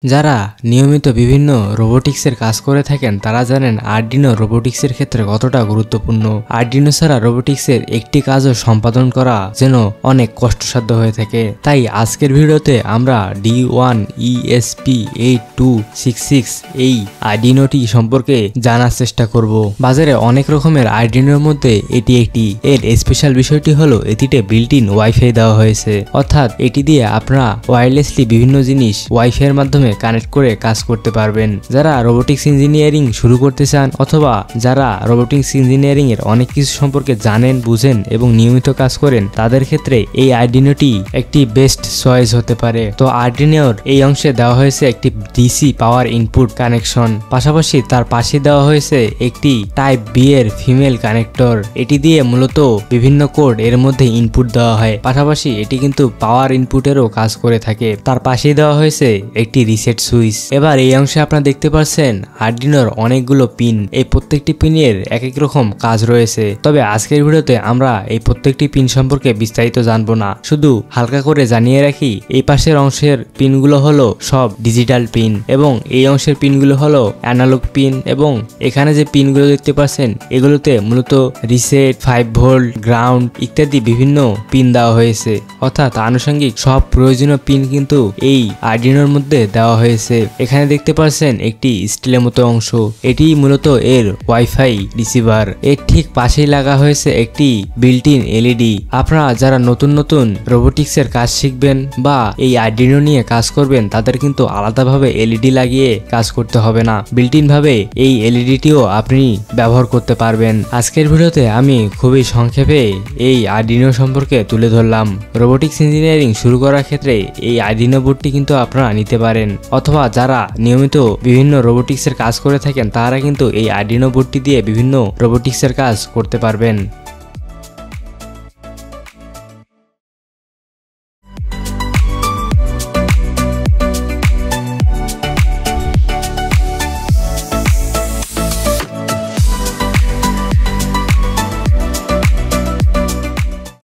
যারা নিয়মিত বিভিন্ন রোবোটিক্সের কাজ করে থাকেন তারা জানেন আরডিনো রোবোটিক্সের ক্ষেত্রে কতটা গুরুত্বপূর্ণ। আরডিনো ছাড়া রোবোটিক্সের একটি কাজও সম্পাদন করা যেন অনেক কষ্টসাধ্য হয়ে থাকে। তাই আজকের ভিডিওতে আমরা D1ESP8266 এই আরডিনোটি সম্পর্কে জানার চেষ্টা করব। বাজারে অনেক রকমের আরডিনোর মধ্যে এটি একটি। এর স্পেশাল বিষয়টি হলো এটিতে বিল্ট ইন ওয়াইফাই দেওয়া হয়েছে, অর্থাৎ এটি দিয়ে আপনারা ওয়্যারলেসলি বিভিন্ন জিনিস ওয়াইফাই এর মাধ্যমে কানেক্ট করে কাজ করতে পারবেন। যারা রোবোটিক্স ইঞ্জিনিয়ারিং শুরু করতে চান অথবা যারা রোবোটিক্স ইঞ্জিনিয়ারিং এর অনেক কিছু সম্পর্কে জানেন, বুঝেন এবং নিয়মিত কাজ করেন তাদের ক্ষেত্রে এই আরডিনোটি একটি বেস্ট চয়েস হতে পারে। তো আরডিনোর এই অংশে দেওয়া হয়েছে একটি ডিসি পাওয়ার ইনপুট কানেকশন, পাশাপাশি তার পাশে দেওয়া হয়েছে একটি টাইপ বি এর ফিমেল কানেক্টর। এটি দিয়ে মূলত বিভিন্ন কোড এর মধ্যে ইনপুট দেওয়া হয়, পাশাপাশি এটি কিন্তু পাওয়ার ইনপুটেরও কাজ করে থাকে। তার পাশে দেওয়া হয়েছে একটি রিসেট সুইচ। এবার এই অংশে আপনারা দেখতে পাচ্ছেন আরডিনোর অনেকগুলো পিন। এই প্রত্যেকটি পিনের এক এক রকম কাজ রয়েছে, তবে আজকের ভিডিওতে আমরা এই প্রত্যেকটি পিন সম্পর্কে বিস্তারিত জানবো না, শুধু হালকা করে জানিয়ে রাখি এই পাশের অংশের পিনগুলো হলো সব ডিজিটাল পিন এবং এই অংশের পিনগুলো হলো অ্যানালগ পিন, এবং এখানে যে পিনগুলো দেখতে পাচ্ছেন এগুলোতে মূলত রিসেট, 5 ভোল্ট, গ্রাউন্ড ইত্যাদি বিভিন্ন পিন দেওয়া হয়েছে, অর্থাৎ আনুষঙ্গিক সব প্রয়োজনীয় পিন কিন্তু এই আরডিনোর মধ্যে দেওয়া হয়েছে। এখানে দেখতে পাচ্ছেন একটি স্টিলের মতো অংশ, এটি মূলত এর ওয়াইফাই রিসিভার। এর ঠিক পাশেই লাগা হয়েছে একটি বিল্ট ইন এলইডি। আপনারা যারা নতুন নতুন রোবোটিক্স এর কাজ শিখবেন বা এই আরডিনো নিয়ে কাজ করবেন তাদের কিন্তু আলাদাভাবে এলইডি লাগিয়ে কাজ করতে হবে না, বিল্ট ইন ভাবে এই এলইডিটিও আপনি ব্যবহার করতে পারবেন। আজকের ভিডিওতে আমি খুবই সংক্ষেপে এই আরডিনো সম্পর্কে তুলে ধরলাম। রোবোটিক্স ইঞ্জিনিয়ারিং শুরু করার ক্ষেত্রে এই আরডিনো বোর্ডটি কিন্তু আপনারা নিতে পারেন, অথবা যারা নিয়মিত বিভিন্ন রোবোটিক্স এর কাজ করে থাকেন তারা কিন্তু এই আরডিনো বোর্ডটি দিয়ে বিভিন্ন রোবোটিক্স এর কাজ করতে পারবেন।